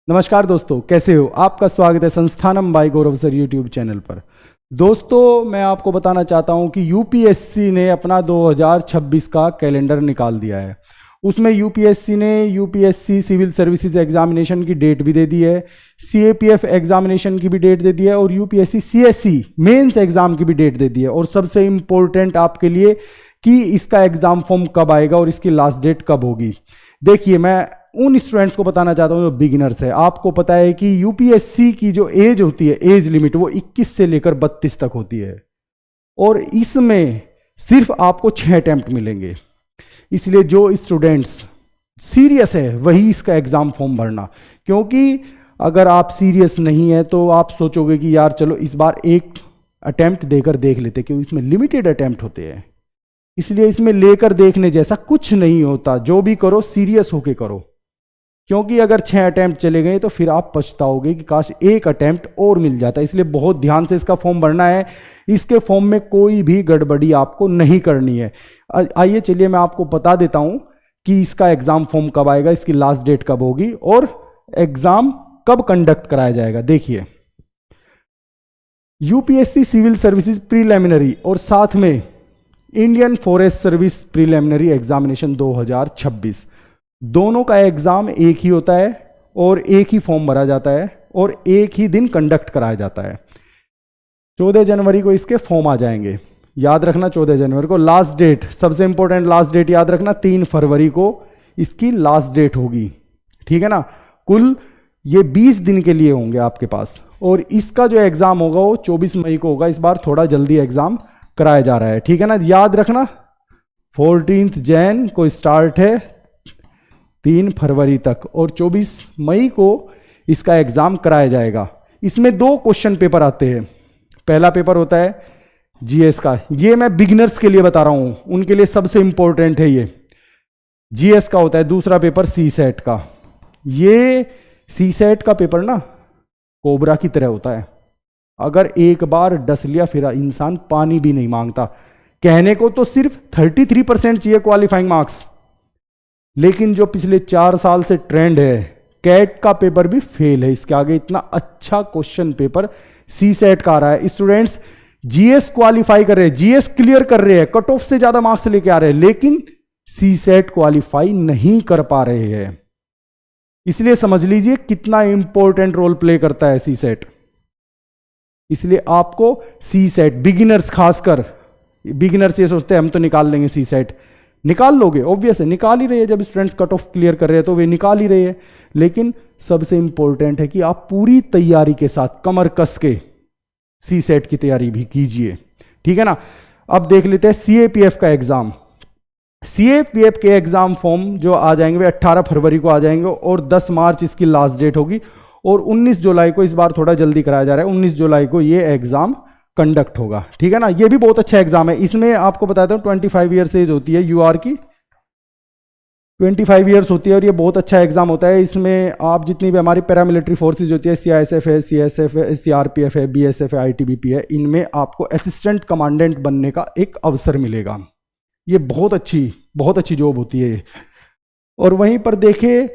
नमस्कार दोस्तों, कैसे हो? आपका स्वागत है संस्थानम बाय गौरव सर यूट्यूब चैनल पर। दोस्तों, मैं आपको बताना चाहता हूं कि यूपीएससी ने अपना 2026 का कैलेंडर निकाल दिया है। उसमें यूपीएससी ने यूपीएससी सिविल सर्विसेज एग्जामिनेशन की डेट भी दे दी है, सीएपीएफ एग्जामिनेशन की भी डेट दे दी है और यूपीएससी सीएससी मेंस एग्जाम की भी डेट दे दी है। और सबसे इम्पोर्टेंट आपके लिए कि इसका एग्जाम फॉर्म कब आएगा और इसकी लास्ट डेट कब होगी। देखिए, मैं उन स्टूडेंट्स को बताना चाहता हूं जो बिगिनर्स है। आपको पता है कि यूपीएससी की जो एज होती है, एज लिमिट, वो 21 से लेकर 32 तक होती है और इसमें सिर्फ आपको 6 अटेम्प्ट मिलेंगे। इसलिए जो स्टूडेंट्स सीरियस है वही इसका एग्जाम फॉर्म भरना, क्योंकि अगर आप सीरियस नहीं है तो आप सोचोगे कि यार चलो इस बार एक अटेम्प्ट देकर देख लेते, क्योंकि इसमें लिमिटेड अटेम्प्ट होते हैं। इसलिए इसमें लेकर देखने जैसा कुछ नहीं होता। जो भी करो सीरियस होके करो, क्योंकि अगर 6 अटेम्प्ट चले गए तो फिर आप पछताओगे कि काश एक अटेम्प्ट और मिल जाता। इसलिए बहुत ध्यान से इसका फॉर्म भरना है। इसके फॉर्म में कोई भी गड़बड़ी आपको नहीं करनी है। आइए चलिए मैं आपको बता देता हूं कि इसका एग्जाम फॉर्म कब आएगा, इसकी लास्ट डेट कब होगी और एग्जाम कब कंडक्ट कराया जाएगा। देखिए, यूपीएससी सिविल सर्विसेज प्रीलिमिनरी और साथ में Indian forest service preliminary examination 2026, दोनों का एग्जाम एक ही होता है और एक ही फॉर्म भरा जाता है और एक ही दिन कंडक्ट कराया जाता है। 14 जनवरी को इसके फॉर्म आ जाएंगे, याद रखना 14 जनवरी को। लास्ट डेट, सबसे इंपॉर्टेंट लास्ट डेट याद रखना, 3 फरवरी को इसकी लास्ट डेट होगी। ठीक है ना। कुल ये 20 दिन के लिए होंगे आपके पास और इसका जो एग्जाम होगा वो 24 मई को होगा। इस बार थोड़ा जल्दी एग्जाम कराया जा रहा है। ठीक है ना, याद रखना 14 जैन को स्टार्ट है, 3 फरवरी तक और 24 मई को इसका एग्जाम कराया जाएगा। इसमें 2 क्वेश्चन पेपर आते हैं। पहला पेपर होता है जीएस का, ये मैं बिगिनर्स के लिए बता रहा हूं, उनके लिए सबसे इंपॉर्टेंट है ये जीएस का होता है। दूसरा पेपर सी सेट का। ये सी सेट का पेपर ना कोबरा की तरह होता है, अगर एक बार डस लिया फिर इंसान पानी भी नहीं मांगता। कहने को तो सिर्फ 33% चाहिए क्वालिफाइंग मार्क्स, लेकिन जो पिछले 4 साल से ट्रेंड है, कैट का पेपर भी फेल है इसके आगे। इतना अच्छा क्वेश्चन पेपर सी सेट का आ रहा है। स्टूडेंट्स जीएस क्वालिफाई कर रहे हैं, जीएस क्लियर कर रहे हैं, कट ऑफ से ज्यादा मार्क्स लेके आ रहे हैं, लेकिन सी सेट क्वालिफाई नहीं कर पा रहे हैं। इसलिए समझ लीजिए कितना इंपॉर्टेंट रोल प्ले करता है सी सेट। इसलिए आपको सी सेट, बिगिनर्स खासकर, बिगिनर्स ये सोचते हैं हम तो निकाल लेंगे सी सेट, निकाल लोगे, ऑब्वियस है, निकाल ही रहे हैं। जब स्टूडेंट्स कट ऑफ क्लियर कर रहे हैं तो वे निकाल ही रहे हैं। लेकिन सबसे इंपॉर्टेंट है कि आप पूरी तैयारी के साथ कमर कस के सी सेट की तैयारी भी कीजिए। ठीक है ना। अब देख लेते हैं सीएपीएफ का एग्जाम। सीएपीएफ के एग्जाम फॉर्म जो आ जाएंगे वे 18 फरवरी को आ जाएंगे और 10 मार्च इसकी लास्ट डेट होगी और 19 जुलाई को, इस बार थोड़ा जल्दी कराया जा रहा है, 19 जुलाई को ये एग्जाम कंडक्ट होगा। ठीक है ना। ये भी बहुत अच्छा एग्जाम है। इसमें आपको बताता हूं 25 ईयर्स एज होती है, यूआर की 25 ईयर्स होती है और ये बहुत अच्छा एग्जाम होता है। इसमें आप जितनी भी हमारी पैरामिलिट्री फोर्सेज होती है, सीआईएसएफ है, सीएसएफ है, सीआरपीएफ है, बीएसएफ है, आईटीबीपी है, इनमें आपको असिस्टेंट कमांडेंट बनने का एक अवसर मिलेगा। ये बहुत अच्छी जॉब होती है। और वहीं पर देखें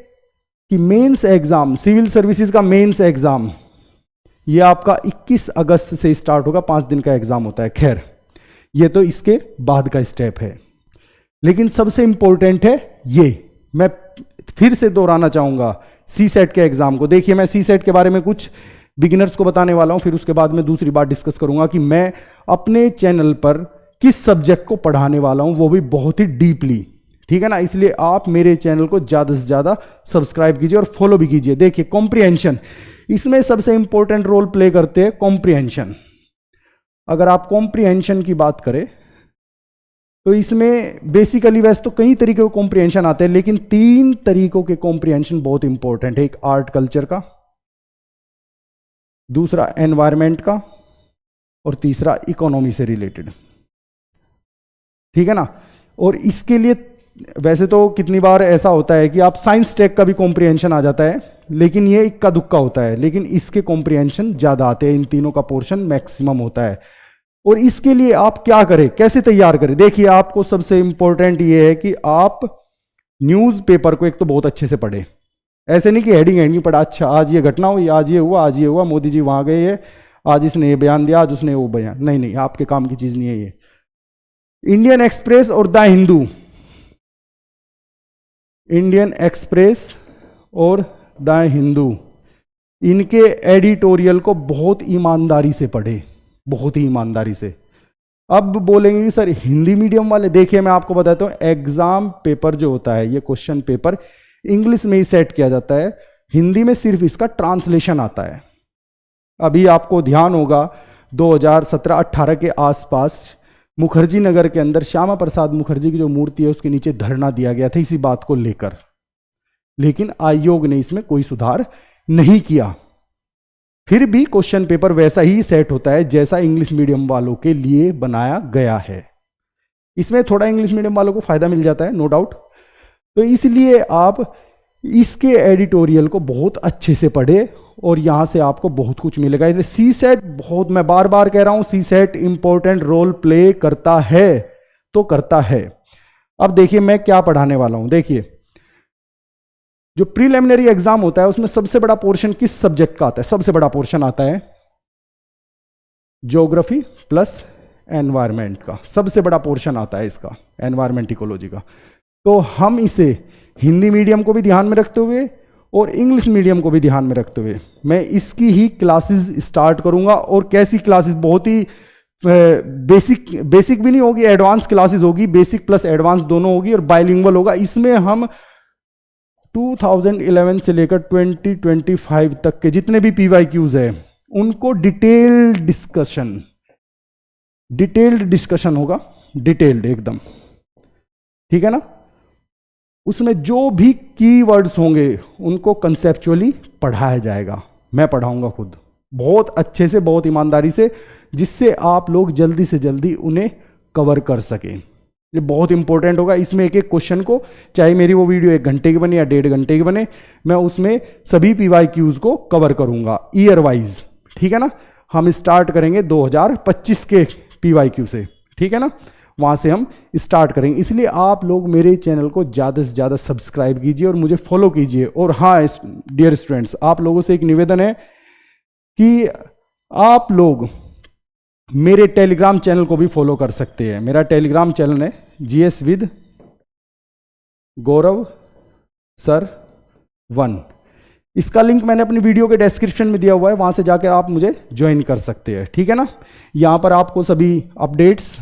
कि मेंस एग्जाम, सिविल सर्विसेज का मेंस एग्जाम, ये आपका 21 अगस्त से स्टार्ट होगा, 5 दिन का एग्जाम होता है। खैर, ये तो इसके बाद का स्टेप है, लेकिन सबसे इंपॉर्टेंट है ये। मैं फिर से दोहराना चाहूंगा सी सेट के एग्जाम को। देखिए, मैं सी सेट के बारे में कुछ बिगिनर्स को बताने वाला हूं, फिर उसके बाद में दूसरी बात डिस्कस करूंगा कि मैं अपने चैनल पर किस सब्जेक्ट को पढ़ाने वाला हूं, वो भी बहुत ही डीपली। ठीक है ना। इसलिए आप मेरे चैनल को ज्यादा से ज्यादा सब्सक्राइब कीजिए और फॉलो भी कीजिए। देखिए, कॉम्प्रिहेंशन, इसमें सबसे इंपॉर्टेंट रोल प्ले करते हैं कॉम्प्रिहेंशन। अगर आप कॉम्प्रिहेंशन की बात करें तो इसमें बेसिकली वैसे तो कई तरीके के कॉम्प्रिहेंशन आते हैं, लेकिन 3 तरीकों के कॉम्प्रिहेंशन बहुत इंपॉर्टेंट है। एक आर्ट कल्चर का, दूसरा एनवायरमेंट का और तीसरा इकोनॉमी से रिलेटेड। ठीक है ना। और इसके लिए वैसे तो कितनी बार ऐसा होता है कि आप साइंस टेक का भी कॉम्प्रिहेंशन आ जाता है, लेकिन ये इक्का दुक्का होता है, लेकिन इसके कॉम्प्रिहेंशन ज्यादा आते हैं। इन तीनों का पोर्शन मैक्सिमम होता है। और इसके लिए आप क्या करें, कैसे तैयार करें? देखिए, आपको सबसे इंपॉर्टेंट ये है कि आप न्यूज़पेपर को एक तो बहुत अच्छे से पढ़ें, ऐसे नहीं कि हेडिंग पढ़ा, अच्छा आज ये घटना हुई, आज ये हुआ, आज ये हुआ, मोदी जी वहां गए, आज इसने ये बयान दिया, आज उसने वो बयान, नहीं नहीं, आपके काम की चीज नहीं है ये। इंडियन एक्सप्रेस और द हिंदू, इंडियन एक्सप्रेस और द हिंदू, इनके एडिटोरियल को बहुत ईमानदारी से पढ़े, बहुत ही ईमानदारी से। अब बोलेंगे कि सर हिंदी मीडियम वाले, देखिए मैं आपको बताता हूं, एग्जाम पेपर जो होता है, ये क्वेश्चन पेपर इंग्लिश में ही सेट किया जाता है, हिंदी में सिर्फ इसका ट्रांसलेशन आता है। अभी आपको ध्यान होगा 2017-18 के आसपास मुखर्जी नगर के अंदर श्यामा प्रसाद मुखर्जी की जो मूर्ति है उसके नीचे धरना दिया गया था इसी बात को लेकर, लेकिन आयोग ने इसमें कोई सुधार नहीं किया। फिर भी क्वेश्चन पेपर वैसा ही सेट होता है जैसा इंग्लिश मीडियम वालों के लिए बनाया गया है। इसमें थोड़ा इंग्लिश मीडियम वालों को फायदा मिल जाता है, नो डाउट। तो इसलिए आप इसके एडिटोरियल को बहुत अच्छे से पढ़े और यहां से आपको बहुत कुछ मिलेगा। इसलिए सी सेट बहुत, मैं बार बार कह रहा हूं, सी सेट इंपॉर्टेंट रोल प्ले करता है तो करता है। अब देखिए मैं क्या पढ़ाने वाला हूं। देखिए जो प्रीलिमिनरी एग्जाम होता है उसमें सबसे बड़ा पोर्शन किस सब्जेक्ट का आता है? सबसे बड़ा पोर्शन आता है ज्योग्राफी प्लस एनवायरमेंट का, सबसे बड़ा पोर्शन आता है इसका, एनवायरमेंट इकोलॉजी का। तो हम इसे हिंदी मीडियम को भी ध्यान में रखते हुए और इंग्लिश मीडियम को भी ध्यान में रखते हुए मैं इसकी ही क्लासेस स्टार्ट करूंगा। और कैसी क्लासेस? बहुत ही बेसिक भी नहीं होगी, एडवांस क्लासेस होगी, बेसिक प्लस एडवांस दोनों होगी और बाइलिंगुअल होगा। इसमें हम 2011 से लेकर 2025 तक के जितने भी PYQs है उनको डिटेल्ड डिस्कशन होगा, डिटेल्ड एकदम, ठीक है ना। उसमें जो भी कीवर्ड्स होंगे उनको कंसेप्चुअली पढ़ाया जाएगा, मैं पढ़ाऊंगा खुद बहुत अच्छे से, बहुत ईमानदारी से, जिससे आप लोग जल्दी से जल्दी उन्हें कवर कर सकें। ये बहुत इंपॉर्टेंट होगा। इसमें एक एक क्वेश्चन को, चाहे मेरी वो वीडियो 1 घंटे की बने या 1.5 घंटे की बने, मैं उसमें सभी PYQs को कवर करूंगा ईयर वाइज, ठीक है ना। हम स्टार्ट करेंगे 2025 के PYQ से, ठीक है ना, वहां से हम स्टार्ट करेंगे। इसलिए आप लोग मेरे चैनल को ज़्यादा से ज़्यादा सब्सक्राइब कीजिए और मुझे फॉलो कीजिए। और हाँ डियर स्टूडेंट्स, आप लोगों से एक निवेदन है कि आप लोग मेरे टेलीग्राम चैनल को भी फॉलो कर सकते हैं। मेरा टेलीग्राम चैनल है GS विद गौरव सर 1। इसका लिंक मैंने अपनी वीडियो के डिस्क्रिप्शन में दिया हुआ है, वहां से जाकर आप मुझे ज्वाइन कर सकते हैं, ठीक है ना। यहां पर आपको सभी अपडेट्स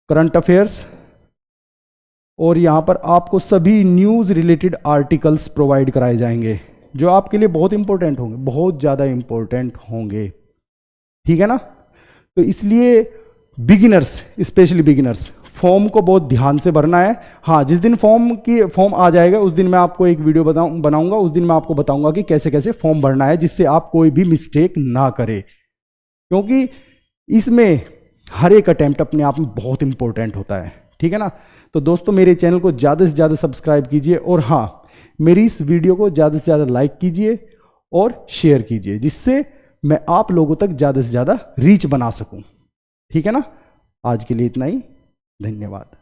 करंट अफेयर्स और यहां पर आपको सभी न्यूज़ रिलेटेड आर्टिकल्स प्रोवाइड कराए जाएंगे जो आपके लिए बहुत इंपॉर्टेंट होंगे, बहुत ज़्यादा इंपॉर्टेंट होंगे, ठीक है ना। तो इसलिए बिगिनर्स, स्पेशली बिगिनर्स, फॉर्म को बहुत ध्यान से भरना है। हाँ, जिस दिन फॉर्म आ जाएगा उस दिन मैं आपको एक वीडियो बनाऊंगा, उस दिन मैं आपको बताऊंगा कि कैसे कैसे फॉर्म भरना है, जिससे आप कोई भी मिस्टेक ना करें, क्योंकि इसमें हर एक अटेम्प्ट अपने आप में बहुत इंपॉर्टेंट होता है, ठीक है ना। तो दोस्तों मेरे चैनल को ज़्यादा से ज़्यादा सब्सक्राइब कीजिए और हाँ मेरी इस वीडियो को ज़्यादा से ज़्यादा लाइक कीजिए और शेयर कीजिए, जिससे मैं आप लोगों तक ज़्यादा से ज़्यादा रीच बना सकूं, ठीक है ना। आज के लिए इतना ही, धन्यवाद।